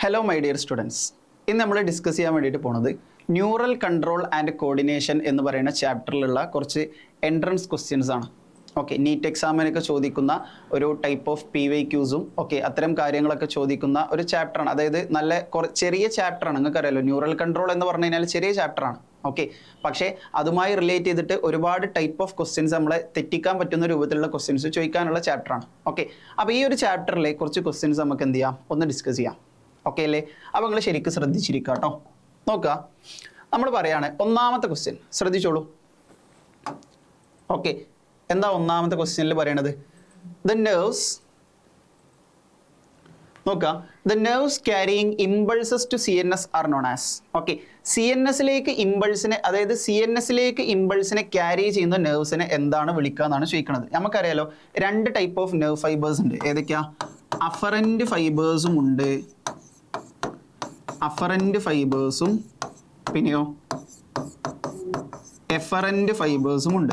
Hello my dear students. ഇന്ന് നമ്മൾ discuss ചെയ്യാൻ വേണ്ടിയിട്ട് പോണത് ന്യൂറൽ കൺട്രോൾ ആൻഡ് കോർഡിനേഷൻ എന്ന് പറയുന്ന ചാപ്റ്ററിലുള്ള കുറച്ച് എൻട്രൻസ് ക്വസ്റ്റ്യൻസ് ആണ്. ഓക്കെ, നീറ്റ് എക്സാമിനൊക്കെ ചോദിക്കുന്ന ഒരു ടൈപ്പ് ഓഫ് PYQസും ഓക്കെ അത്തരം കാര്യങ്ങളൊക്കെ ചോദിക്കുന്ന ഒരു ചാപ്റ്ററാണ്. അതായത് നല്ല ചെറിയ ചാപ്റ്ററാണ്. നിങ്ങൾക്കറിയാലോ ന്യൂറൽ കൺട്രോൾ എന്ന് പറഞ്ഞു കഴിഞ്ഞാൽ ചെറിയ ചാപ്റ്ററാണ്. ഓക്കെ, പക്ഷേ അതുമായി റിലേറ്റ് ചെയ്തിട്ട് ഒരുപാട് ടൈപ്പ് ഓഫ് ക്വസ്റ്റ്യൻസ് നമ്മളെ തെറ്റിക്കാൻ പറ്റുന്ന രൂപത്തിലുള്ള ക്വസ്റ്റ്യൻസ് ചോദിക്കാനുള്ള ചാപ്റ്ററാണ്. ഓക്കെ, അപ്പോൾ ഈ ഒരു ചാപ്റ്ററിലെ കുറച്ച് ക്വസ്റ്റ്യൻസ് നമുക്ക് എന്ത് ചെയ്യാം, ഒന്ന് ഡിസ്കസ് ചെയ്യാം. ഓക്കെ അല്ലേ? അപ്പോൾ നിങ്ങൾ ശരിക്കും ശ്രദ്ധിച്ചിരിക്കുക കേട്ടോ. നോക്കുക, നമ്മൾ പറയാണ് ഒന്നാമത്തെ ക്വസ്റ്റ്യൻ ശ്രദ്ധിച്ചോളൂ. ഓക്കെ, എന്താ ഒന്നാമത്തെ ക്വസ്റ്റ്യനിൽ പറയണത്? ദ നെർവ്സ്, നോക്കുക, the nerves carrying impulses to CNS are known as. Okay, CNSലേക്ക് ഇമ്പൾസിനെ, അതായത് CNSലേക്ക് ഇമ്പൾസിനെ ക്യാരി ചെയ്യുന്ന നെർവ്സിനെ എന്താണ് വിളിക്കുക എന്നാണ് ചോദിക്കുന്നത്. നമുക്കറിയാലോ രണ്ട് ടൈപ്പ് ഓഫ് നെർവ് ഫൈബേഴ്സ് ഉണ്ട്. ഏതൊക്കെയാ? അഫറൻറ്റ് ഫൈബേഴ്സും ഉണ്ട്, അഫറൻറ്റ് ഫൈബേഴ്സും പിന്നെയോ എഫറൻറ്റ് ഫൈബേഴ്സും ഉണ്ട്.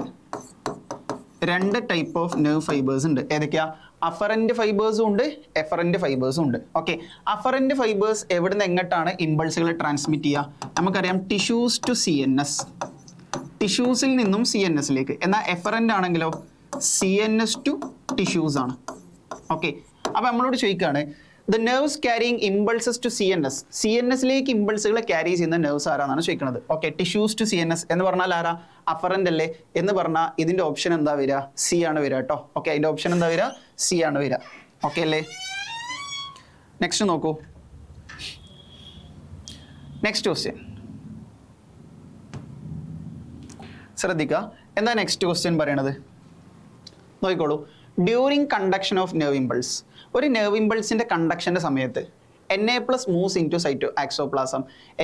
രണ്ട് ടൈപ്പ് ഓഫ് നെർവ് ഫൈബേഴ്സ് ഉണ്ട്. ഏതൊക്കെയാ? അഫറൻറ്റ് ഫൈബേഴ്സും ഉണ്ട്, എഫറൻറ്റ് ഫൈബേഴ്സും ഉണ്ട്. ഓക്കെ, അഫറൻറ്റ് ഫൈബേഴ്സ് എവിടുന്ന് എങ്ങോട്ടാണ് ഇമ്പൾസുകൾ ട്രാൻസ്മിറ്റ് ചെയ്യുക? നമുക്കറിയാം ടിഷ്യൂസ് ടു CNS, ടിഷ്യൂസിൽ നിന്നും CNSലേക്ക്. എന്നാൽ എഫറൻറ്റ് ആണെങ്കിലോ CNS ടു ടിഷ്യൂസ് ആണ്. ഓക്കെ, അപ്പോൾ നമ്മളോട് ചോദിക്കുകയാണ് the nerves carrying impulses to CNSലേക്ക് ഇമ്പൾസുകളെ ക്യാരി ചെയ്യുന്ന നെർവ്സ് ആരാന്നാണ് ചോദിക്കുന്നത്. ഓക്കെ, ടിഷ്യൂസ് ടു CNS എന്ന് പറഞ്ഞാൽ ആരാ? അഫറൻ്റ് അല്ലേ? എന്ന് പറഞ്ഞാൽ ഇതിൻ്റെ ഓപ്ഷൻ എന്താ വരിക? C ആണ് വരിക കേട്ടോ. ഓക്കെ, അതിൻ്റെ ഓപ്ഷൻ എന്താ വരിക? C ആണ് വരിക. ഓക്കെ അല്ലേ? നെക്സ്റ്റ് നോക്കൂ, നെക്സ്റ്റ് ക്വസ്റ്റ്യൻ ശ്രദ്ധിക്കുക. എന്താ നെക്സ്റ്റ് ക്വസ്റ്റ്യൻ പറയണത്? നോക്കിക്കോളൂ. During conduction of nerve impulse, ഒരു നെർവ് ഇമ്പൾസിൻ്റെ കണ്ടക്ഷൻ്റെ സമയത്ത് Na+ moves into axoplasm,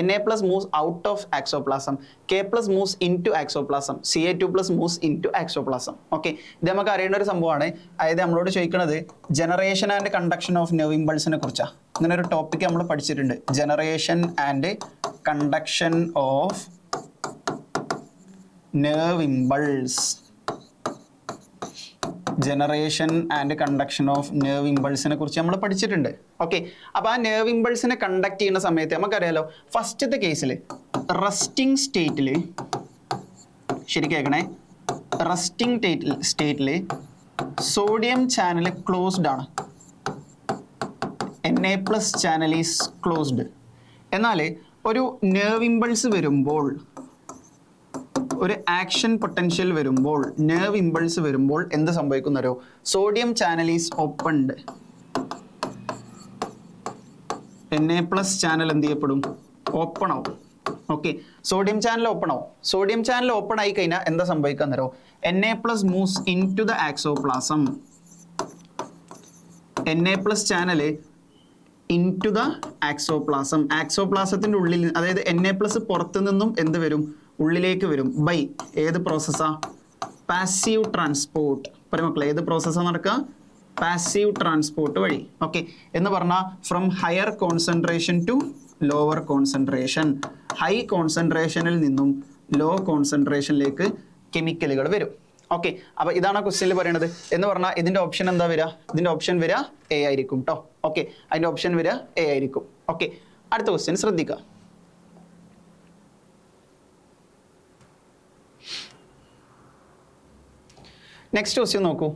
Na+ moves out of axoplasm, K+ moves into axoplasm, Ca2+ moves into axoplasm. Okay, ഇത് നമുക്ക് അറിയേണ്ട ഒരു സംഭവമാണ്. അതായത് നമ്മളോട് ചോദിക്കുന്നത് generation and conduction of nerve ഇമ്പൾസിനെ കുറിച്ചാണ്. ഇങ്ങനെ ഒരു ടോപ്പിക്ക് നമ്മൾ പഠിച്ചിട്ടുണ്ട്, generation and conduction of nerve impulse, generation and conduction of nerve ഇമ്പൾസിനെ കുറിച്ച് നമ്മൾ പഠിച്ചിട്ടുണ്ട്. ഓക്കെ, അപ്പോൾ ആ നെർവ് ഇമ്പൾസിനെ കണ്ടക്ട് ചെയ്യുന്ന സമയത്ത് നമുക്കറിയാലോ ഫസ്റ്റത്തെ കേസിൽ റെസ്റ്റിംഗ് സ്റ്റേറ്റിൽ, ശരി കേൾക്കണേ, റെസ്റ്റിംഗ് സ്റ്റേറ്റിൽ സോഡിയം ചാനൽ ക്ലോസ്ഡ് ആണ്, Na+ ചാനൽ ഈസ് ക്ലോസ്ഡ്. എന്നാൽ ഒരു നെർവ് ഇമ്പൾസ് വരുമ്പോൾ, ഒരു ആക്ഷൻ പൊട്ടൻഷ്യൽ വരുമ്പോൾ, നെർവ് ഇമ്പൾസ് വരുമ്പോൾ എന്ത് സംഭവിക്കുന്നോ? Sodium channel is opened, Na+ channel എന്ത് ചെയ്യപ്പെടും? ഓപ്പൺ ആവും. ഓക്കെ, സോഡിയം ചാനൽ ഓപ്പൺ ആവും. സോഡിയം ചാനൽ ഓപ്പൺ ആയി കഴിഞ്ഞാൽ എന്താ സംഭവിക്കുന്നോ? Na+ moves in to the axoplasm, Na+ channel in to the axoplasm, ആക്സോപ്ലാസത്തിൻ്റെ ഉള്ളിൽ, അതായത് Na+ പുറത്തു നിന്നും എന്ത് വരും? ഉള്ളിലേക്ക് വരും. ബൈ ഏത് പ്രോസസ്സാ? Passive transport. മക്കളെ, ഏത് പ്രോസസ്സാണ് നടക്കുക? പാസീവ് ട്രാൻസ്പോർട്ട് വഴി. ഓക്കെ, എന്ന് പറഞ്ഞാൽ from higher concentration to lower concentration, high കോൺസെൻട്രേഷനിൽ നിന്നും ലോ കോൺസെൻട്രേഷനിലേക്ക് കെമിക്കലുകൾ വരും. ഓക്കെ, അപ്പോൾ ഇതാണ് ആ ക്വസ്റ്റ്യനിൽ പറയണത്. എന്ന് പറഞ്ഞാൽ ഇതിൻ്റെ ഓപ്ഷൻ എന്താ വരിക? ഇതിൻ്റെ ഓപ്ഷൻ വരിക A ആയിരിക്കും കേട്ടോ. ഓക്കെ, അതിൻ്റെ ഓപ്ഷൻ വരിക A ആയിരിക്കും. ഓക്കെ, അടുത്ത ക്വസ്റ്റ്യൻ ശ്രദ്ധിക്കുക. നെക്സ്റ്റ് ക്വസ്റ്റ്യൻ നോക്കൂ.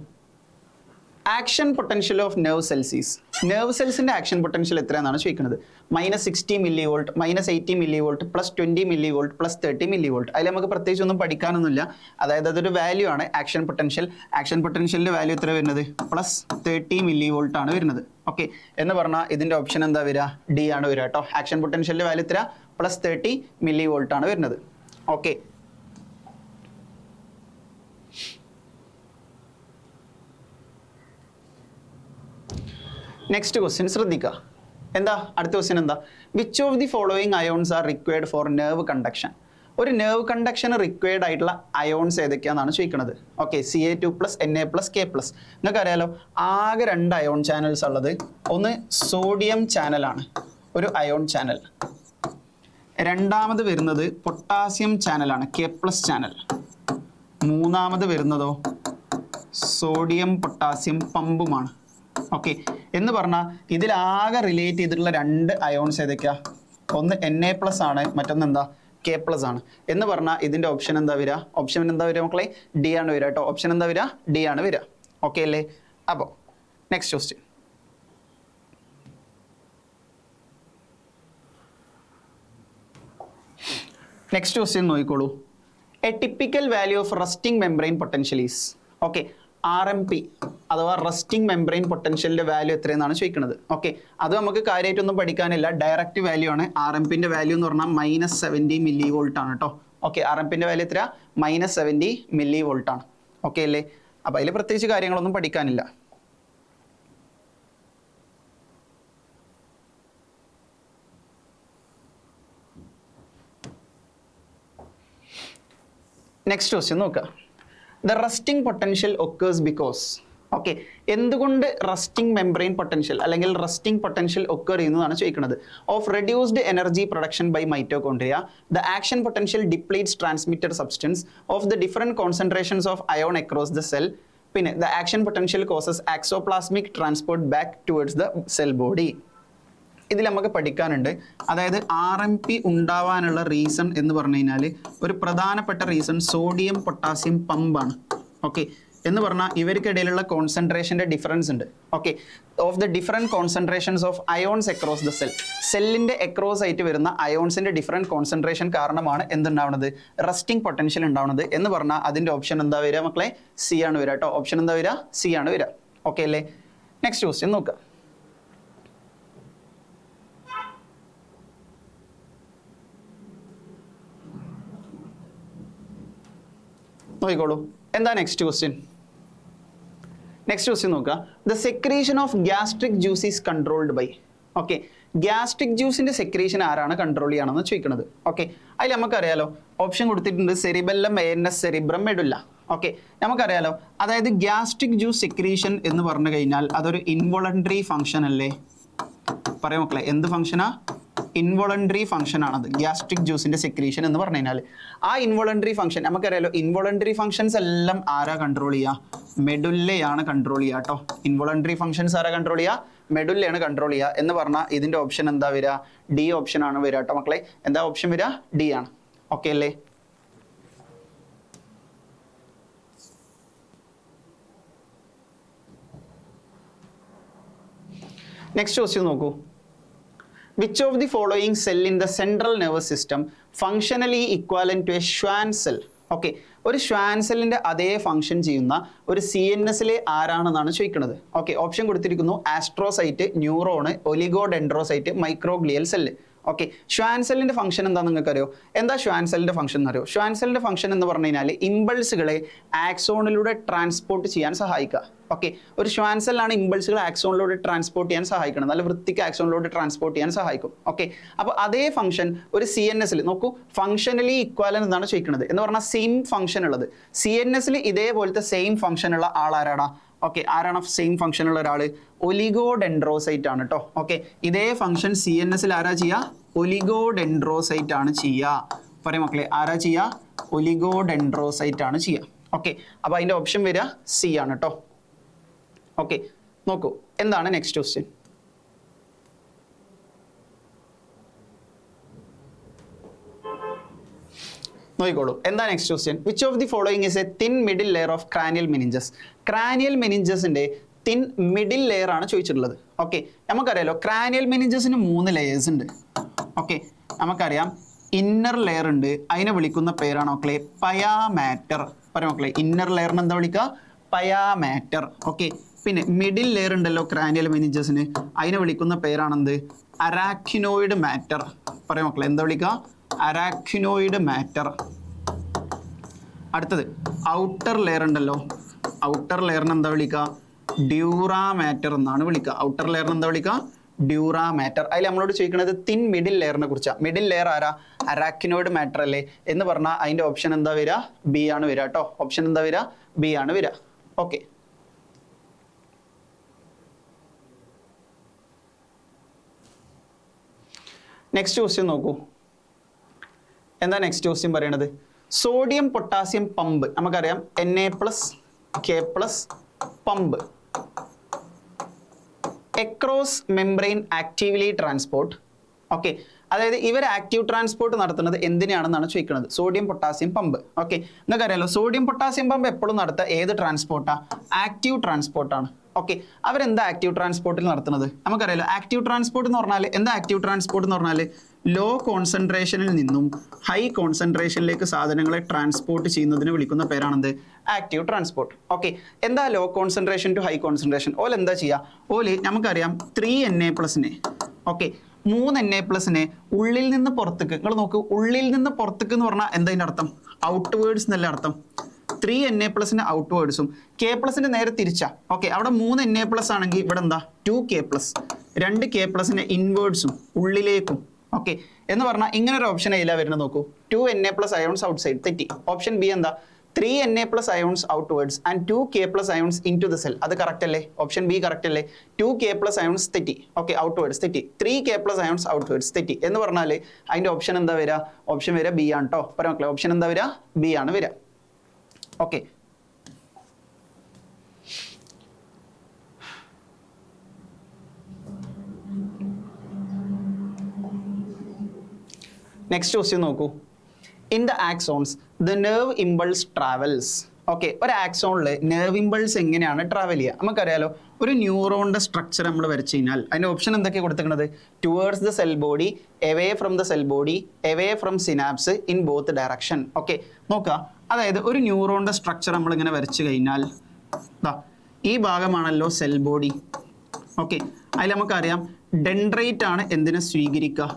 Action potential of nerve cells is, nerve സെൽസിൻ്റെ ആക്ഷൻ പൊട്ടൻഷ്യൽ എത്രയാണെന്നാണ് ചോദിക്കുന്നത്. -60 mV, -80 mV, +20 mV, +30 mV. അതിൽ നമുക്ക് പ്രത്യേകിച്ച് ഒന്നും പഠിക്കാനൊന്നുമില്ല. അതായത് അതൊരു വാല്യൂ ആണ് ആക്ഷൻ പൊട്ടൻഷ്യൽ. ആക്ഷൻ പൊട്ടൻഷ്യലിൻ്റെ വാല്യൂ എത്ര വരുന്നത്? +30 mV ആണ് വരുന്നത്. ഓക്കെ, എന്ന് പറഞ്ഞാൽ ഇതിൻ്റെ ഓപ്ഷൻ എന്താ വരിക? D ആണ് വരിക കേട്ടോ. ആക്ഷൻ പൊട്ടൻഷ്യലിൻ്റെ വാല്യൂ എത്ര? +30 mV ആണ് വരുന്നത്. ഓക്കെ, നെക്സ്റ്റ് ക്വസ്റ്റ്യൻ ശ്രദ്ധിക്കുക. എന്താ അടുത്ത ക്വസ്റ്റ്യൻ? എന്താ? Which of the following ions are required for nerve conduction? ഒരു നെർവ് കണ്ടക്ഷന് റിക്വയർഡ് ആയിട്ടുള്ള അയോൺസ് ഏതൊക്കെയാണെന്നാണ് ചോദിക്കുന്നത്. Okay, Ca2+, Na+, K+. നിങ്ങൾക്ക് അറിയാലോ ആകെ 2 അയോൺ ചാനൽസ് ഉള്ളത്. ഒന്ന് സോഡിയം ചാനലാണ്, ഒരു അയോൺ ചാനൽ. രണ്ടാമത് വരുന്നത് പൊട്ടാസ്യം ചാനലാണ്, K+ ചാനൽ. മൂന്നാമത് വരുന്നതോ സോഡിയം പൊട്ടാസ്യം പമ്പുമാണ്. ഓക്കെ, എന്ന് പറഞ്ഞാൽ ഇതിലാകെ റിലേറ്റ് ചെയ്തിട്ടുള്ള രണ്ട് അയോൺസ് ഏതൊക്കെയാ? ഒന്ന് Na+ ആണ്, മറ്റൊന്ന് എന്താ? K+ ആണ്. എന്ന് പറഞ്ഞാൽ ഇതിന്റെ ഓപ്ഷൻ എന്താ വരിക? ഓപ്ഷൻ എന്താ വരിക മക്കളെ? ഡി ആണ് വരിക കേട്ടോ. ഓപ്ഷൻ എന്താ വരിക? ഡി ആണ് വരിക. ഓക്കെ അല്ലേ? അപ്പോൾ നെക്സ്റ്റ് ക്വസ്റ്റ്യൻ. നെക്സ്റ്റ് ക്വസ്റ്റ്യൻ നോക്കിക്കോളൂ. A typical value of rusting membrane potential is. Okay, RMP അഥവാ റസ്റ്റിംഗ് മെംബ്രെയിൻ പൊട്ടൻഷ്യലിന്റെ വാല്യൂ എത്രയെന്നാണ് ചോദിക്കുന്നത്. ഓക്കെ, അത് നമുക്ക് കാര്യമായിട്ടൊന്നും പഠിക്കാനില്ല, ഡയറക്റ്റ് വാല്യൂ ആണ്. RMPന്റെ വാല്യൂ എന്ന് പറഞ്ഞാൽ -70 mV ആണ് കേട്ടോ. ഓക്കെ, RMPന്റെ വാല്യൂ എത്ര? -70 mV ആണ്. ഓക്കെ അല്ലേ? അപ്പോൾ അതിൽ പ്രത്യേകിച്ച് കാര്യങ്ങളൊന്നും പഠിക്കാനില്ല. നെക്സ്റ്റ് ക്വസ്റ്റ്യൻ നോക്കുക. The resting potential occurs because. Okay, എന്തുകൊണ്ട് റസ്റ്റിംഗ് മെംബ്രെയിൻ പൊട്ടൻഷ്യൽ അല്ലെങ്കിൽ റസ്റ്റിംഗ് പൊട്ടൻഷ്യൽ ഒക്കർ ചെയ്യുന്നതാണ് ചോദിക്കുന്നത്. Of reduced energy production by mitochondria, the action potential depletes transmitted substance of the different concentrations of ion across the cell. പിന്നെ the action potential causes axoplasmic transport back towards the cell body. ഇതിൽ നമുക്ക് പഠിക്കാനുണ്ട്. അതായത് RMP ഉണ്ടാവാനുള്ള reason എന്ന് പറഞ്ഞു കഴിഞ്ഞാൽ ഒരു പ്രധാനപ്പെട്ട റീസൺ സോഡിയം പൊട്ടാസ്യം പമ്പാണ്. ഓക്കെ, എന്ന് പറഞ്ഞാൽ ഇവർക്കിടയിലുള്ള കോൺസെൻട്രേഷൻ്റെ ഡിഫറൻസ് ഉണ്ട്. Okay, of the different concentrations of ions across the cell. സെല്ലിൻ്റെ അക്രോസ് ആയിട്ട് വരുന്ന അയോൺസിൻ്റെ ഡിഫറെൻറ്റ് കോൺസെൻട്രേഷൻ കാരണമാണ് എന്തുണ്ടാവുന്നത്? റസ്റ്റിംഗ് പൊട്ടൻഷ്യൽ ഉണ്ടാവുന്നത്. എന്ന് പറഞ്ഞാൽ അതിൻ്റെ ഓപ്ഷൻ എന്താ വരിക മക്കളെ? സി ആണ് വരിക കേട്ടോ. ഓപ്ഷൻ എന്താ വരിക? സി ആണ് വരിക. ഓക്കെ അല്ലേ? നെക്സ്റ്റ് ക്വസ്റ്റ്യൻ നോക്കുക. നോക്കിക്കോളൂ, എന്താ നെക്സ്റ്റ് ക്വസ്റ്റ്യൻ? നെക്സ്റ്റ് ക്വസ്റ്റ്യൻ നോക്കുക. The secretion of gastric juice is controlled by. Okay, gastric ജ്യൂസിന്റെ സെക്രീഷൻ ആരാണ് കൺട്രോൾ ചെയ്യണമെന്ന് ചോദിക്കുന്നത്. ഓക്കെ, അതിൽ നമുക്കറിയാലോ, ഓപ്ഷൻ കൊടുത്തിട്ടുണ്ട് cerebellum, ANS, cerebrum, medulla. Okay, നമുക്കറിയാലോ, അതായത് ഗ്യാസ്ട്രിക് ജ്യൂസ് സെക്രീഷൻ എന്ന് പറഞ്ഞു കഴിഞ്ഞാൽ അതൊരു ഇൻവോളണ്ടറി ഫംഗ്ഷൻ അല്ലേ? പറയാം മക്കളെ, എന്ത് ഫംഗ്ഷനാ? ഇൻവോളണ്ടറി ഫംഗ്ഷൻ ആണത് ഗ്യാസ്ട്രിക് ജ്യൂസിന്റെ സെക്രീഷൻ എന്ന് പറഞ്ഞു കഴിഞ്ഞാൽ. ആ ഇൻവോളണ്ടറി ഫംഗ്ഷൻ നമുക്കറിയാലോ, ഇൻവോളണ്ടറി ഫംഗ്ഷൻസ് എല്ലാം ആരാ കൺട്രോൾ ചെയ്യുക? മെഡുല്ലയാണ് കൺട്രോൾ ചെയ്യുക കേട്ടോ. ഇൻവോളണ്ടറി ഫംഗ്ഷൻസ് ആരാ കൺട്രോൾ ചെയ്യുക? മെഡുല്ലയാണ് കൺട്രോൾ ചെയ്യുക. എന്ന് പറഞ്ഞാൽ ഇതിന്റെ ഓപ്ഷൻ എന്താ വരിക? ഡി ഓപ്ഷൻ ആണ് വരിക കേട്ടോ മക്കളെ. എന്താ ഓപ്ഷൻ വരിക? ഡി ആണ്. ഓക്കെ അല്ലേ? നെക്സ്റ്റ് ക്വസ്റ്റ്യൻ നോക്കൂ. Which of the following cell in the central nervous system functionally equivalent to a Schwann cell? Okay, ഒരു ഷ്വാൻ സെല്ലിന്റെ അതേ ഫംഗ്ഷൻ ചെയ്യുന്ന ഒരു CNSലെ ആരാണെന്നാണ് ചോദിക്കുന്നത്. ഓക്കെ, ഓപ്ഷൻ കൊടുത്തിരിക്കുന്നു astrocyte, neuron, oligodendrocyte, microglial cell. Okay, Schwann സെല്ലിന്റെ ഫംഗ്ഷൻ എന്താ നിങ്ങൾക്ക് അറിയോ? എന്താ ഷ്വാൻ സെല്ലിന്റെ ഫംഗ്ഷൻ എന്ന് അറിയോ? ഷ്വാൻ സെല്ലിന്റെ ഫംഗ്ഷൻ എന്ന് പറഞ്ഞു കഴിഞ്ഞാൽ ഇമ്പൾസുകളെ ആക്സോണിലൂടെ ട്രാൻസ്പോർട്ട് ചെയ്യാൻ സഹായിക്കുക. ഓക്കെ, ഒരു ഷ്വാൻ സെല്ലാണ് ഇമ്പൾസുകൾ ആക്സോണിലൂടെ ട്രാൻസ്പോർട്ട് ചെയ്യാൻ സഹായിക്കണം. നല്ല വൃത്തിക്ക് ആക്സോണിലൂടെ ട്രാൻസ്പോർട്ട് ചെയ്യാൻ സഹായിക്കും. ഓക്കെ, അപ്പോൾ അതേ ഫംഗ്ഷൻ ഒരു CNSൽ നോക്കൂ, ഫംഗ്ഷനലി ഇക്വാലന്റ് എന്നാണ് ചോദിക്കുന്നത്. എന്ന് പറഞ്ഞാൽ സെയിം ഫംഗ്ഷൻ ഉള്ളത്. CNSൽ ഇതേപോലത്തെ സെയിം ഫംഗ്ഷൻ ഉള്ള ആളാരാടാ? ഓക്കെ, ആരാണ് സെയിം ഫംഗ്ഷൻ ഉള്ള ഒരാൾ? ഒലിഗോഡെൻഡ്രോസൈറ്റ് ആണ് കേട്ടോ. ഓക്കെ, ഇതേ ഫംഗ്ഷൻ CNSൽ ആരാ ചെയ്യുക? ഒലിഗോഡെൻഡ്രോസൈറ്റ് ആണ് ചെയ്യുക. പറയും മക്കളെ, ആരാ ചെയ്യുക? ഒലിഗോഡെൻഡ്രോസൈറ്റ് ആണ് ചെയ്യുക. ഓക്കെ, അപ്പോൾ അതിൻ്റെ ഓപ്ഷൻ വരിക സി ആണ് കേട്ടോ. ഓക്കെ, നോക്കൂ, എന്താണ് നെക്സ്റ്റ് ക്വസ്റ്റ്യൻ? നോക്കിക്കോളൂ, എന്താ next question? Which of the following is a thin middle layer of cranial meninges? Cranial മെനിഞ്ചസിന്റെ തിൻ മിഡിൽ ലെയർ ആണ് ചോദിച്ചിട്ടുള്ളത്. ഓക്കെ, നമുക്കറിയാലോ ക്രാനിയൽ മെനിഞ്ചസിന് 3 ലെയേഴ്സ് ഉണ്ട്. ഓക്കെ, നമുക്കറിയാം ഇന്നർ ലെയർ ഉണ്ട്, അതിനെ വിളിക്കുന്ന പേരാണ് മക്കളെ പയാമാറ്റർ. പറയാം മക്കളെ, ഇന്നർ ലെയറിന് എന്താ വിളിക്കുക? പയാമാറ്റർ. ഓക്കെ, പിന്നെ മിഡിൽ ലെയർ ഉണ്ടല്ലോ ക്രാനിയൽ മെനിഞ്ചസിന്, അതിനെ വിളിക്കുന്ന പേരാണെന്ത്? അരാക്വിനോയിഡ് മാറ്റർ. പറയാം മക്കളെ, എന്താ വിളിക്കുക? അരാക്വിനോയിഡ് മാറ്റർ. അടുത്തത് ഔട്ടർ ലെയർ ഉണ്ടല്ലോ, ഔട്ടർ ലെയറിന് എന്താ വിളിക്കുക? ഡ്യൂറാ മാറ്റർ എന്നാണ് വിളിക്കുക. ഔട്ടർ ലെയറിന് എന്താ വിളിക്കുക? Dura matter. അതിൽ നമ്മളോട് ചോദിക്കുന്നത് തിൻ മിഡിൽ ലെയറിനെ കുറിച്ചാണ്. മിഡിൽ ലെയർ ആരാ? അരാക്വിനോയിഡ് മാറ്റർ അല്ലേ? എന്ന് പറഞ്ഞാൽ അതിന്റെ ഓപ്ഷൻ എന്താ വരിക? ബി ആണ് വരിക കേട്ടോ. ഓപ്ഷൻ എന്താ വരിക? ബി ആണ് വരിക. ഓക്കെ, നെക്സ്റ്റ് ക്വസ്റ്റ്യൻ നോക്കൂ. എന്താ നെക്സ്റ്റ് ക്വസ്റ്റ്യൻ പറയണത്? സോഡിയം പൊട്ടാസ്യം പമ്പ് നമുക്കറിയാം Na+, K+ pump. Across membrane actively transport. Okay, അതായത് ഇവർ ആക്റ്റീവ് ട്രാൻസ്പോർട്ട് നടത്തുന്നത് എന്തിനാണെന്നാണ് ചോദിക്കുന്നത്? Sodium potassium pump. ഓക്കെ, നിങ്ങൾക്ക് അറിയാലോ സോഡിയം പൊട്ടാസ്യം പമ്പ് എപ്പോഴും നടത്തുക ഏത് ട്രാൻസ്പോർട്ടാ? ആക്റ്റീവ് ട്രാൻസ്പോർട്ടാണ്. ഓക്കെ, അവരെന്താ ആക്റ്റീവ് ട്രാൻസ്പോർട്ടിൽ നടത്തുന്നത്? നമുക്കറിയാലോ ആക്റ്റീവ് ട്രാൻസ്പോർട്ട് എന്ന് പറഞ്ഞാൽ എന്താ? ആക്റ്റീവ് ട്രാൻസ്പോർട്ട് എന്ന് പറഞ്ഞാൽ ലോ കോൺസെൻട്രേഷനിൽ നിന്നും ഹൈ കോൺസെൻട്രേഷനിലേക്ക് സാധനങ്ങളെ ട്രാൻസ്പോർട്ട് ചെയ്യുന്നതിന് വിളിക്കുന്ന പേരാണെന്ത്? Active transport. ഓക്കെ, എന്താ low concentration to high concentration? ഓല് എന്താ ചെയ്യുക? ഓല് നമുക്കറിയാം 3Na+നെ, ഓക്കെ 3Na+നെ ഉള്ളിൽ നിന്ന് പുറത്തേക്ക്, നിങ്ങൾ നോക്കൂ, ഉള്ളിൽ നിന്ന് പുറത്തേക്ക് എന്ന് പറഞ്ഞാൽ എന്താ അതിൻ്റെ അർത്ഥം? ഔട്ട്വേർഡ്സ് എന്നല്ല അർത്ഥം. 3Na+ന് ഔട്ട്വേർഡ്സും K+ന്റെ നേരെ തിരിച്ചാ. ഓക്കെ, അവിടെ 3Na+ ആണെങ്കിൽ ഇവിടെ എന്താ? 2K+, 2K+നെ ഇൻവേർഡ്സും ഉള്ളിലേക്കും. ഓക്കെ, എന്ന് പറഞ്ഞാൽ ഇങ്ങനെ ഒരു ഓപ്ഷൻ ഏതിലാണ് വരുന്നത് നോക്കൂ. 2Na+ അയോൺസ് ഔട്ട് സൈഡ്, തെറ്റി. ഓപ്ഷൻ ബി എന്താ? 3Na+ ions outwards and 2K+ ions in to the cell. അത് കറക്റ്റ് അല്ലേ? ഓപ്ഷൻ ബി കറക്റ്റ് അല്ലേ? 2K+ അയോൺസ് തെറ്റി. ഓക്കെ, ഔട്ട്വേർഡ്സ് തെറ്റി. 3K+ അയോൺസ് ഔട്ട്വേർഡ്സ് തെറ്റി. എന്ന് പറഞ്ഞാൽ അതിന്റെ ഓപ്ഷൻ എന്താ വരിക? ഓപ്ഷൻ വരിക ബി ആണ് കേട്ടോ. പറയാം മക്കളെ, ഓപ്ഷൻ എന്താ വരിക? ബി ആണ് വരിക. ഓക്കെ, നെക്സ്റ്റ് ക്വസ്റ്റ്യൻ നോക്കൂ. In the axons the nerve impulse travels. Okay, ഒരു ആക്സോണിൽ നെർവ് ഇമ്പൾസ് എങ്ങനെയാണ് ട്രാവൽ ചെയ്യുക? നമുക്കറിയാലോ ഒരു ന്യൂറോണിന്റെ സ്ട്രക്ചർ നമ്മൾ വരച്ചു കഴിഞ്ഞാൽ അതിന്റെ ഓപ്ഷൻ എന്തൊക്കെയാണ് കൊടുത്തിരിക്കുന്നത്? Towards the cell body, away from the cell body, away from synapse, in both direction. Okay, നോക്കുക, അതായത് ഒരു ന്യൂറോണിന്റെ സ്ട്രക്ചർ നമ്മൾ ഇങ്ങനെ വരച്ചു കഴിഞ്ഞാൽ ഈ ഭാഗമാണല്ലോ സെൽ ബോഡി. ഓക്കെ, അതിൽ നമുക്കറിയാം ഡെൻഡ്രൈറ്റ് ആണ് എന്തിനെ സ്വീകരിക്കുക?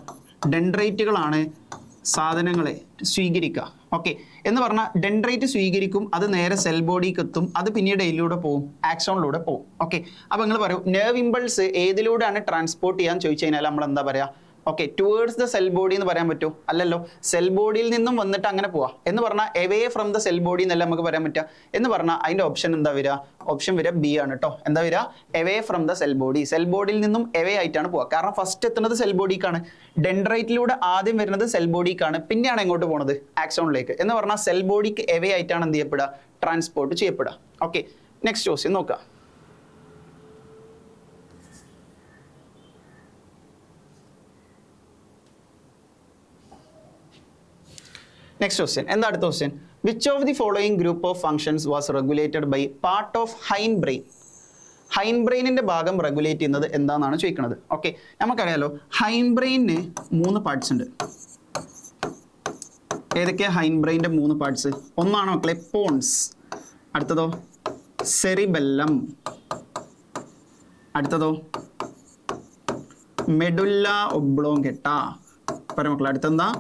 ഡെൻഡ്രൈറ്റുകളാണ് സാധനങ്ങളെ സ്വീകരിക്കുക. ഓക്കെ, എന്ന് പറഞ്ഞാൽ ഡെൻഡ്രൈറ്റ് സ്വീകരിക്കും, അത് നേരെ സെൽ ബോഡിക്ക് എത്തും, അത് പിന്നീട് ഇതിലൂടെ പോകും, ആക്സോണിലൂടെ പോകും. ഓക്കെ, അപ്പോൾ നിങ്ങൾ പറയും നെർവ് ഇമ്പൾസ് ഏതിലൂടെയാണ് ട്രാൻസ്പോർട്ട് ചെയ്യാൻ ചോദിച്ചു കഴിഞ്ഞാൽ നമ്മൾ എന്താ പറയുക? Okay, towards the cell body എന്ന് പറയാൻ പറ്റുമോ? അല്ലല്ലോ, സെൽ ബോഡിയിൽ നിന്നും വന്നിട്ട് അങ്ങനെ പോവാ എന്ന് പറഞ്ഞാൽ away from the cell body എന്നല്ല നമുക്ക് പറയാൻ പറ്റുക. എന്ന് പറഞ്ഞാൽ അതിന്റെ ഓപ്ഷൻ എന്താ വരിക? ഓപ്ഷൻ വരിക ബി ആണ് കേട്ടോ. എന്താ വരിക? Away from the cell body. Cell ബോഡിയിൽ നിന്നും എവേ ആയിട്ടാണ് പോവുക. കാരണം ഫസ്റ്റ് എത്തുന്നത് സെൽ ബോഡിക്കാണ്. ഡെൻഡ്രൈറ്റിലൂടെ ആദ്യം വരുന്നത് സെൽ ബോഡിക്കാണ്, പിന്നെയാണ് എങ്ങോട്ട് പോകുന്നത്? ആക്സോണിലേക്ക്. എന്ന് പറഞ്ഞാൽ സെൽ ബോഡിക്ക് എവേ ആയിട്ടാണ് എന്ത് ചെയ്യപ്പെടുക? ട്രാൻസ്പോർട്ട് ചെയ്യപ്പെടുക. ഓക്കെ, നെക്സ്റ്റ് ക്വസ്റ്റ്യൻ നോക്കാം. നെക്സ്റ്റ് ക്വസ്റ്റ്യൻ, എന്താ അടുത്ത question? Which of the following group of functions was regulated by part of hind brain? Hind ബ്രെയിനിന്റെ ഭാഗം റെഗുലേറ്റ് ചെയ്യുന്നത് എന്താണെന്നാണ് ചോദിക്കുന്നത്. ഓക്കെ, നമുക്കറിയാലോ ഹൈൻ ബ്രെയിനിന് 3 പാർട്സ് ഉണ്ട്. ഏതൊക്കെയാ ഹൈൻ ബ്രെയിനിന്റെ 3 പാർട്സ്? ഒന്നാണ് മക്കളെ പോൺസ്, അടുത്തതോ സെറിബെല്ലം, അടുത്തതോ മെഡുല്ല ഒബ്ലോങ്കെട്ട. പറയാം മക്കളെ, അടുത്തെന്താ?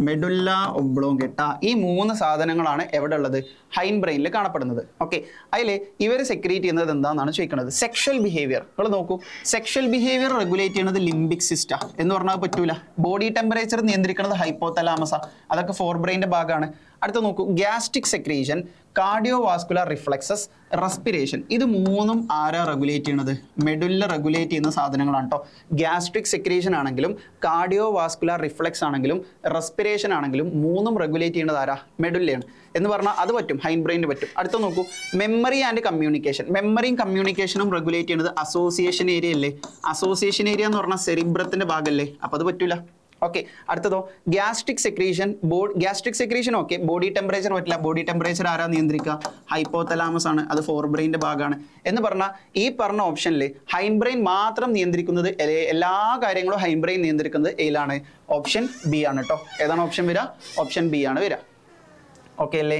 മെഡുല്ല ഒബ്ലോങ്കെട്ട. ഈ 3 സാധനങ്ങളാണ് എവിടെ ഉള്ളത്? ഹൈൻ ബ്രെയിനിൽ കാണപ്പെടുന്നത്. ഓക്കെ, അതിൽ ഇവർ സെക്രീറ്റ് ചെയ്യുന്നത് എന്താണെന്നാണ് ചോദിക്കുന്നത്? Sexual behaviour. നിങ്ങൾ നോക്കൂ, സെക്ഷൽ ബിഹേവിയർ റെഗുലേറ്റ് ചെയ്യുന്നത് ലിംബിക് സിസ്റ്റ എന്ന് പറഞ്ഞാൽ പറ്റൂല. ബോഡി ടെമ്പറേച്ചർ നിയന്ത്രിക്കുന്നത് ഹൈപ്പോതലാമസ, അതൊക്കെ ഫോർ ബ്രെയിൻ്റെ ഭാഗമാണ്. അടുത്ത നോക്കൂ, gastric secretion, cardio vascular reflexes, respiration. ഇത് 3ഉം ആരാ റെഗുലേറ്റ് ചെയ്യുന്നത്? മെഡുല്ല റെഗുലേറ്റ് ചെയ്യുന്ന സാധനങ്ങളാണ് കേട്ടോ. ഗ്യാസ്ട്രിക് സെക്രീഷൻ ആണെങ്കിലും കാർഡിയോ വാസ്കുലർ റിഫ്ലെക്സ് ആണെങ്കിലും റെസ്പിറേഷൻ ആണെങ്കിലും 3ഉം റെഗുലേറ്റ് ചെയ്യുന്നത് ആരാ? മെഡുല്ലയാണ്. എന്ന് പറഞ്ഞാൽ അത് പറ്റും, ഹൈൻ ബ്രെയിനിന് പറ്റും. അടുത്ത നോക്കൂ, മെമ്മറി ആൻഡ് കമ്മ്യൂണിക്കേഷൻ. മെമ്മറിയും കമ്മ്യൂണിക്കേഷനും റെഗുലേറ്റ് ചെയ്യുന്നത് അസോസിയേഷൻ ഏരിയ അല്ലേ? അസോസിയേഷൻ ഏരിയ എന്ന് പറഞ്ഞാൽ സെറിബ്രത്തിന്റെ ഭാഗമല്ലേ? അപ്പോൾ അത് പറ്റൂല. ഓക്കെ, അടുത്തതോ gastric secretion. Gastric secretion okay, body temperature പറ്റില്ല. ബോഡി ടെമ്പറേച്ചർ ആരാ നിയന്ത്രിക്കുക? ഹൈപ്പോതലാമസ് ആണ്, അത് ഫോർ ബ്രെയിൻ്റെ ഭാഗമാണ്. എന്ന് പറഞ്ഞാൽ ഈ പറഞ്ഞ ഓപ്ഷനിൽ ഹൈൻ ബ്രെയിൻ മാത്രം നിയന്ത്രിക്കുന്നത്, എല്ലാ കാര്യങ്ങളും ഹൈൻ ബ്രെയിൻ നിയന്ത്രിക്കുന്നത് ഏതിലാണ്? ഓപ്ഷൻ ബി ആണ് കേട്ടോ. ഏതാണ് ഓപ്ഷൻ വരിക? ഓപ്ഷൻ ബി ആണ് വരിക. ഓക്കെ അല്ലേ?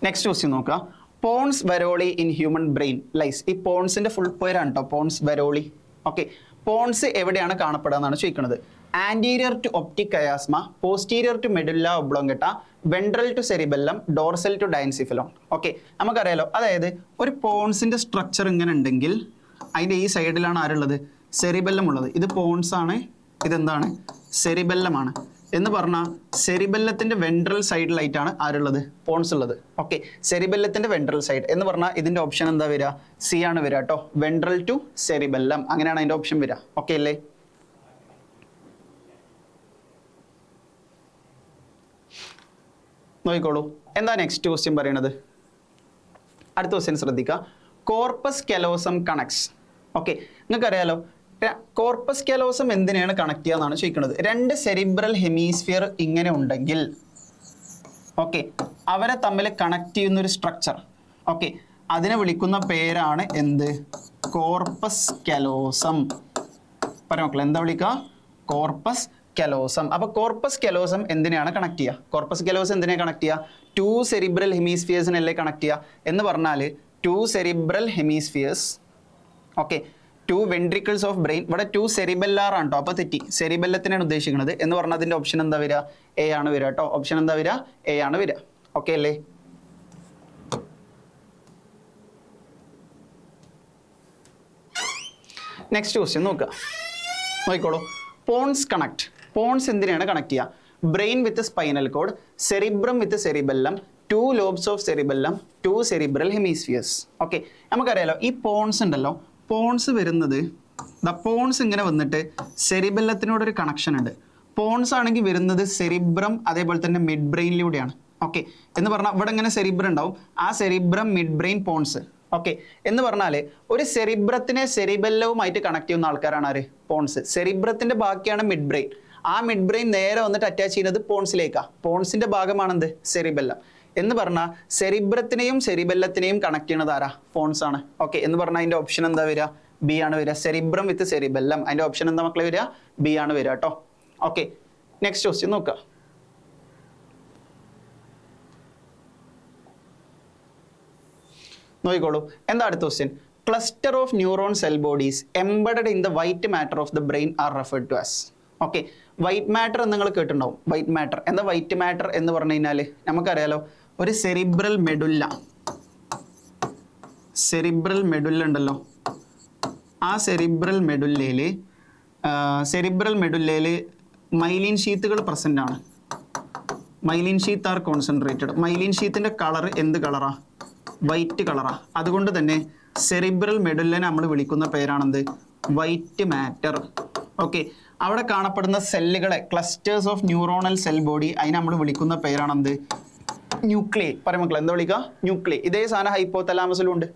നെക്സ്റ്റ് ക്വസ്റ്റ്യൻ നോക്കുക. Pons varolii in human brain lies. ഈ പോൺസിന്റെ ഫുൾ പേരാണ് കേട്ടോ പോൺസ് വെരോളി. ഓക്കെ, പോൺസ് എവിടെയാണ് കാണപ്പെടുക എന്നാണ് ചോദിക്കുന്നത്? Anterior to optic chiasma, posterior to medulla oblongata, ventral to cerebellum, dorsal to diencephalon. Okay, നമുക്കറിയാലോ, അതായത് ഒരു പോൺസിന്റെ സ്ട്രക്ചർ ഇങ്ങനെ ഉണ്ടെങ്കിൽ അതിൻ്റെ ഈ സൈഡിലാണ് ആരുള്ളത്? സെറിബെല്ലം ഉള്ളത്. ഇത് പോൺസ് ആണ്, ഇതെന്താണ്? സെറിബെല്ലമാണ്. എന്ന് പറഞ്ഞാൽ സെറിബെല്ലത്തിന്റെ വെൻട്രൽ സൈഡിലായിട്ടാണ് ആരുള്ളത്? പോൺസ് ഉള്ളത്. ഓക്കെ, സെറിബെല്ലത്തിന്റെ വെൻട്രൽ സൈഡ് എന്ന് പറഞ്ഞാൽ ഇതിന്റെ ഓപ്ഷൻ എന്താ വരിക? സി ആണ് വരിക കേട്ടോ. വെൻട്രൽ ടു സെറിബെല്ലം, അങ്ങനെയാണ് അതിന്റെ ഓപ്ഷൻ വരിക. ഓക്കെ അല്ലേ? നോക്കിക്കോളൂ. എന്താ നെക്സ്റ്റ് ക്വസ്റ്റ്യൻ പറയുന്നത്? അടുത്ത ക്വസ്റ്റ്യൻ ശ്രദ്ധിക്കുക. Corpus callosum connects. ഓക്കെ, നിങ്ങൾക്കറിയാലോ കോർപ്പസ് കലോസം എന്തിനെയാണ് കണക്ട് ചെയ്യുക എന്നാണ് ചോദിക്കുന്നത്. രണ്ട് സെറിബ്രൽ ഹെമിസ്ഫിയർ ഇങ്ങനെ ഉണ്ടെങ്കിൽ ഓക്കെ അവരെ തമ്മിൽ കണക്ട് ചെയ്യുന്ന ഒരു സ്ട്രക്ചർ ഓക്കെ അതിനെ വിളിക്കുന്ന പേരാണ് എന്ത്? Corpus callosum. പറയാം മക്കളെ, എന്താ വിളിക്കുക? Corpus callosum. അപ്പോൾ കോർപ്പസ് കലോസം എന്തിനെയാണ് കണക്ട് ചെയ്യുക? കോർപ്പസ് കലോസം എന്തിനെ കണക്ട് ചെയ്യുക? ടു സെറിബ്രൽ ഹെമിസ്ഫിയേഴ്സിനല്ലേ കണക്ട് ചെയ്യുക? എന്ന് പറഞ്ഞാൽ two cerebral hemispheres okay two ventricles of brain. ഇവിടെ ടു സെറിബെല്ലാർ ആണ് കേട്ടോ, അപ്പോൾ തെറ്റി. സെറിബെല്ലത്തിനാണ് ഉദ്ദേശിക്കുന്നത് എന്ന് പറഞ്ഞാൽ അതിൻ്റെ ഓപ്ഷൻ എന്താ വരിക? എ ആണ് വരിക കേട്ടോ. ഓപ്ഷൻ എന്താ വരിക? എ ആണ് വരിക. ഓക്കെ അല്ലേ? നെക്സ്റ്റ് ക്വസ്റ്റ്യൻ നോക്കിക്കോളൂ. Pons connect. പോൺസ് എന്തിനാണ് കണക്ട് ചെയ്യുക? Brain with spinal cord, cerebrum with cerebellum, two lobes of cerebellum, two cerebral hemispheres. Okay, നമുക്കറിയാലോ ഈ പോൺസ് ഉണ്ടല്ലോ, പോൺസ് വരുന്നത് പോൺസ് ഇങ്ങനെ വന്നിട്ട് സെറിബെല്ലത്തിനോടൊരു കണക്ഷൻ ഉണ്ട്. പോൺസ് ആണെങ്കിൽ വരുന്നത് സെറിബ്രം അതേപോലെ തന്നെ മിഡ് ബ്രെയിനിലൂടെയാണ്. ഓക്കെ എന്ന് പറഞ്ഞാൽ ഇവിടെ ഇങ്ങനെ സെറിബ്രം ഉണ്ടാവും, ആ cerebrum mid brain pons. Okay എന്ന് പറഞ്ഞാൽ ഒരു സെറിബ്രത്തിനെ സെറിബെല്ലവുമായിട്ട് കണക്ട് ചെയ്യുന്ന ആൾക്കാരാണ് ആര്? പോൺസ്. സെറിബ്രത്തിന്റെ ബാക്കിയാണ് മിഡ് ബ്രെയിൻ. ആ മിഡ് ബ്രെയിൻ നേരെ വന്നിട്ട് അറ്റാച്ച് ചെയ്യുന്നത് പോൺസിലേക്കാണ്. പോൺസിന്റെ ഭാഗമാണെന്ത്? സെറിബെല്ലം. എന്ന് പറഞ്ഞാൽ സെറിബ്രത്തിനെയും സെറിബെല്ലത്തിനെയും കണക്ട് ചെയ്യുന്നത് ആരാ? പോൺസ് ആണ്. ഓക്കെ എന്ന് പറഞ്ഞാൽ അതിന്റെ ഓപ്ഷൻ എന്താ വരിക? ബി ആണ് വരിക. Cerebrum with cerebellum. അതിന്റെ ഓപ്ഷൻ എന്താ മക്കളെ വരിക? ബി ആണ് വരിക കേട്ടോ. ഓക്കെ, നെക്സ്റ്റ് ക്വസ്റ്റ്യൻ നോക്കുക. നോക്കിക്കോളൂ. എന്താ അടുത്ത question? Cluster of neuron cell bodies embedded in the white matter of the brain are referred to as. Okay, white matter എന്ന് നിങ്ങൾ കേട്ടിട്ടുണ്ടാവും. വൈറ്റ് മാറ്റർ എന്താ? വൈറ്റ് മാറ്റർ എന്ന് പറഞ്ഞു കഴിഞ്ഞാൽ നമുക്കറിയാലോ ഒരു സെറിബ്രൽ മെഡുല്ല ഉണ്ടല്ലോ, ആ സെറിബ്രൽ മെഡുല്ലയിൽ മൈലിൻ ഷീത്തുകൾ പ്രസന്റ് ആണ്. Myelin sheath are concentrated. Myelin ഷീത്തിന്റെ കളർ എന്ത് കളറാ? വൈറ്റ് കളറാ. അതുകൊണ്ട് തന്നെ സെറിബ്രൽ മെഡുല്ലനെ നമ്മൾ വിളിക്കുന്ന പേരാണെന്ത്? White matter. ഓക്കെ, അവിടെ കാണപ്പെടുന്ന സെല്ലുകളെ clusters of neuronal cell body അതിനെ നമ്മൾ വിളിക്കുന്ന പേരാണെന്ത്? ന്യൂക്ലിയൈ. പറയാം മക്കളെ, എന്താ വിളിക്കുക? ന്യൂക്ലിയൈ. ഇതേ സാധനം ഹൈപ്പോതലാമസിലും ഉണ്ട്.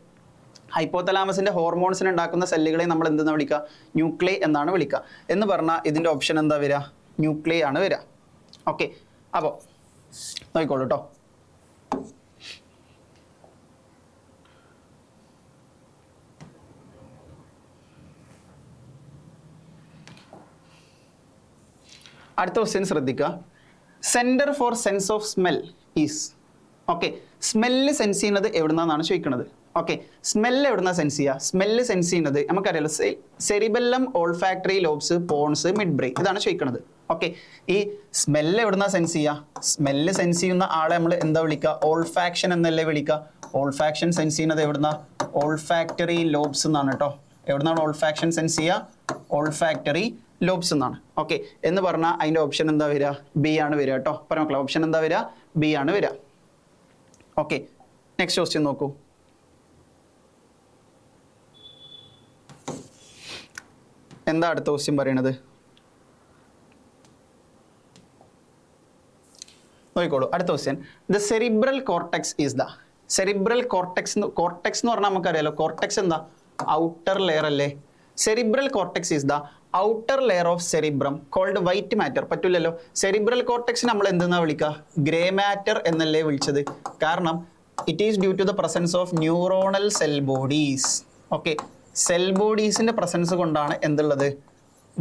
ഹൈപ്പോതലാമസിന്റെ ഹോർമോൺസിനെ ഉണ്ടാക്കുന്ന സെല്ലുകളെ നമ്മൾ എന്തെന്ന് വിളിക്കുക? ന്യൂക്ലിയൈ എന്നാണ് വിളിക്കുക. എന്ന് പറഞ്ഞാൽ ഇതിന്റെ ഓപ്ഷൻ എന്താ വരിക? ന്യൂക്ലിയൈ ആണ് വരിക. ഓക്കെ, അപ്പോൾ നോക്കിക്കോളൂ കേട്ടോ. അടുത്ത ക്വസ്റ്റ്യൻ ശ്രദ്ധിക്കുക. Centre for sense of smell is. Okay, smell sense ചെയ്യുന്നത് എവിടുന്നാണ് ചോദിക്കുന്നത്. ഓക്കെ, സ്മെല്ല് എവിടുന്നാ സെൻസ് ചെയ്യുക? സ്മെല്ല് സെൻസ് ചെയ്യുന്നത് നമുക്കറിയാലോ cerebellum, olfactory lobes, pons, mid brain. ഇതാണ് ചോദിക്കുന്നത്. ഓക്കെ, ഈ സ്മെല്ല് എവിടുന്നാ സെൻസ് ചെയ്യുക? സ്മെല്ല് സെൻസ് ചെയ്യുന്ന ആളെ നമ്മൾ എന്താ വിളിക്കുക? ഓൾഫാക്ഷൻ എന്നല്ലേ വിളിക്കുക. ഓൾഫാക്ഷൻ സെൻസ് ചെയ്യുന്നത് എവിടുന്നാ? ഓൾഫാക്ടറി ലോബ്സ് എന്നാണ് കേട്ടോ. എവിടുന്നാണ് ഓൾഫാക്ഷൻ സെൻസ് ചെയ്യുക? ഓൾഫാക്ടറി ലോബ്സ് എന്നാണ്. ഓക്കെ എന്ന് പറഞ്ഞാൽ അതിന്റെ ഓപ്ഷൻ എന്താ വരിക? ബി ആണ് വരിക കേട്ടോ. പറയാം മക്കളെ, ഓപ്ഷൻ എന്താ വരിക? ബി ആണ് വരിക. ഓക്കെ, നെക്സ്റ്റ് ക്വസ്റ്റ്യൻ നോക്കൂ. എന്താ അടുത്ത ക്വസ്റ്റ്യൻ പറയണത്? നോക്കിക്കോളൂ. അടുത്ത question. The cerebral cortex is the. Cerebral cortex എന്ന് പറഞ്ഞാൽ നമുക്കറിയാലോ കോർട്ടെക്സ് എന്താ? ഔട്ടർ ലെയർ അല്ലേ? Cerebral cortex is the outer layer of cerebrum called white matter. പറ്റില്ലല്ലോ. സെറിബ്രൽ കോർട്ടെക്സ് നമ്മൾ എന്തെന്നാ വിളിക്കുക? ഗ്രേ മാറ്റർ എന്നല്ലേ വിളിച്ചത്. കാരണം it is due to the presence of neuronal cell bodies. Okay, cell ബോഡീസിന്റെ പ്രസൻസ് കൊണ്ടാണ് എന്തുള്ളത്?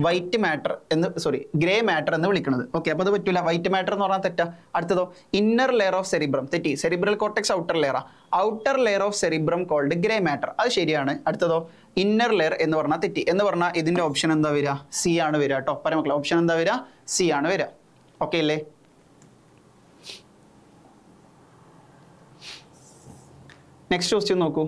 വൈറ്റ് മാറ്റർ ഗ്രേ മാറ്റർ എന്ന് വിളിക്കുന്നത്. ഓക്കെ, അപ്പോൾ അത് പറ്റില്ല. വൈറ്റ് മാറ്റർ എന്ന് പറഞ്ഞാൽ തെറ്റാ. അടുത്തതോ ഇന്നർ ലെയർ ഓഫ് സെറിബ്രം. തെറ്റി. സെറിബ്രൽ കോർട്ടെക്സ് ഔട്ടർ ലെയറാ. Outer layer of cerebrum called grey matter. അത് ശരിയാണ്. അടുത്തതോ ഇന്നർ ലെയർ എന്ന് പറഞ്ഞാൽ തെറ്റി. എന്ന് പറഞ്ഞാൽ ഇതിന്റെ ഓപ്ഷൻ എന്താ വരിക? സി ആണ് വരിക കേട്ടോ. പറയാം മക്കളെ, ഓപ്ഷൻ എന്താ വരിക? സി ആണ് വരിക. ഓക്കെ അല്ലേ? നെക്സ്റ്റ് ക്വസ്റ്റ്യൻ നോക്കൂ.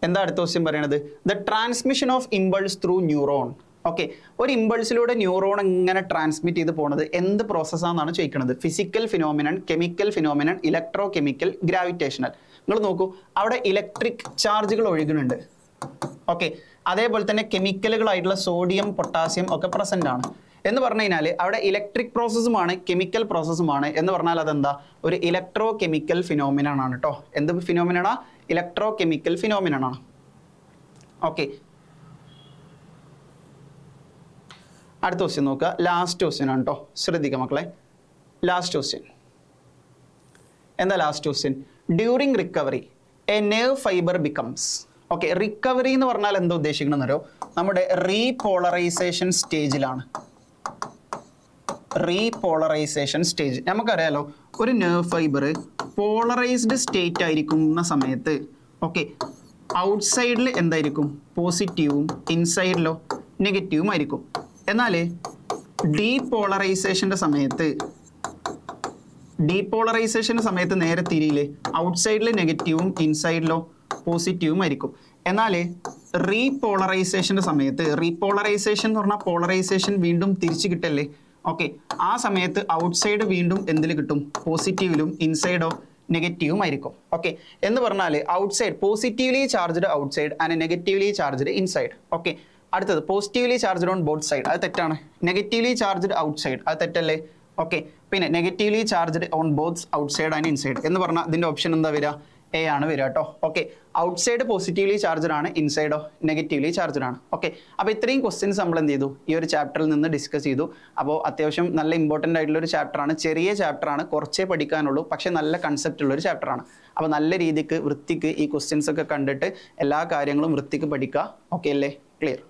എന്താ അടുത്ത ക്വസ്റ്റ്യൻ പറയണത്? The transmission of impulse through neuron. Okay, ഒരു ഇമ്പൾസിലൂടെ ന്യൂറോൺ എങ്ങനെ ട്രാൻസ്മിറ്റ് ചെയ്ത് പോണത് എന്ത് പ്രോസസ്സാണെന്നാണ് ചോദിക്കുന്നത്. Physical phenomenon, chemical phenomenon, electro chemical, gravitational. നിങ്ങൾ നോക്കൂ, അവിടെ ഇലക്ട്രിക് ചാർജുകൾ ഒഴുകുന്നുണ്ട്. ഓക്കെ, അതേപോലെ തന്നെ കെമിക്കലുകളായിട്ടുള്ള സോഡിയം, പൊട്ടാസ്യം ഒക്കെ പ്രസന്റ് ആണ്. എന്ന് പറഞ്ഞു കഴിഞ്ഞാൽ അവിടെ ഇലക്ട്രിക് പ്രോസസ്സുമാണ് കെമിക്കൽ പ്രോസസ്സുമാണ് എന്ന് പറഞ്ഞാൽ അതെന്താ ഒരു ഇലക്ട്രോ കെമിക്കൽ ഫിനോമിനൺ ആണ് കേട്ടോ. എന്ത് ഫിനോമിനാണ്? ഇലക്ട്രോ കെമിക്കൽ ഫിനോമിനൺ ആണ്. ഓക്കെ, അടുത്ത ക്വസ്റ്റ്യൻ നോക്കുക. ലാസ്റ്റ് ക്വസ്റ്റ്യൻ ആണ് കേട്ടോ, ശ്രദ്ധിക്കുക മക്കളെ. ലാസ്റ്റ് ക്വസ്റ്റ്യൻ എന്താ? Last question, during recovery A nerve fibre becomes. Okay, recovery എന്ന് പറഞ്ഞാൽ എന്താ ഉദ്ദേശിക്കണമെന്നറിയോ? നമ്മുടെ റീപോളറൈസേഷൻ സ്റ്റേജിലാണ്. റീപോളറൈസേഷൻ സ്റ്റേജ് നമുക്കറിയാലോ, ഒരു നെർവ് ഫൈബർ പോളറൈസ്ഡ് സ്റ്റേറ്റ് ആയിരിക്കുന്ന സമയത്ത് ഓക്കെ ഔട്ട്സൈഡിൽ എന്തായിരിക്കും? പോസിറ്റീവും ഇൻസൈഡിലോ നെഗറ്റീവും ആയിരിക്കും. എന്നാൽ ഡീപോളറൈസേഷൻ്റെ സമയത്ത് നേരെ തിരിയില്ലേ, ഔട്ട്സൈഡിൽ നെഗറ്റീവും ഇൻസൈഡിലോ പോസിറ്റീവും ആയിരിക്കും. എന്നാൽ റീപോളറൈസേഷൻ്റെ സമയത്ത്, റീപോളറൈസേഷൻ എന്ന് പറഞ്ഞാൽ പോളറൈസേഷൻ വീണ്ടും തിരിച്ചു കിട്ടല്ലേ. ഓക്കെ, ആ സമയത്ത് ഔട്ട്സൈഡ് വീണ്ടും എന്തിൽ കിട്ടും? പോസിറ്റീവിലും ഇൻസൈഡോ നെഗറ്റീവും ആയിരിക്കും. ഓക്കെ, എന്ന് പറഞ്ഞാൽ outside positively charged outside and negatively charged inside. Okay, അടുത്തത് positively charged on both side, അത് തെറ്റാണ്. നെഗറ്റീവ്ലി ചാർജ്ഡ് ഔട്ട്സൈഡ്, അത് തെറ്റല്ലേ. ഓക്കെ, പിന്നെ negatively charged on both outside and inside എന്ന് പറഞ്ഞാൽ ഇതിൻ്റെ ഓപ്ഷൻ എന്താ വരിക? എ ആണ് വരിക കേട്ടോ. ഓക്കെ, ഔട്ട്സൈഡ് പോസിറ്റീവ്ലി ചാർജ്ഡ് ആണ്, ഇൻസൈഡോ നെഗറ്റീവ്ലി ചാർജ്ഡ് ആണ്. ഓക്കെ, അപ്പോൾ ഇത്രയും ക്വസ്റ്റ്യൻസ് നമ്മൾ എന്ത് ചെയ്തു? ഈ ഒരു ചാപ്റ്ററിൽ നിന്ന് ഡിസ്കസ് ചെയ്തു. അപ്പോൾ അത്യാവശ്യം നല്ല ഇമ്പോർട്ടൻ്റ് ആയിട്ടുള്ള ഒരു ചാപ്റ്ററാണ്. ചെറിയ ചാപ്റ്ററാണ്, കുറച്ചേ പഠിക്കാനുള്ളൂ, പക്ഷേ നല്ല കൺസെപ്റ്റ് ഉള്ള ഒരു ചാപ്റ്ററാണ്. അപ്പോൾ നല്ല രീതിക്ക് വൃത്തിക്ക് ഈ ക്വസ്റ്റ്യൻസ് ഒക്കെ കണ്ടിട്ട് എല്ലാ കാര്യങ്ങളും വൃത്തിക്ക് പഠിക്കുക. ഓക്കെ അല്ലേ? ക്ലിയർ?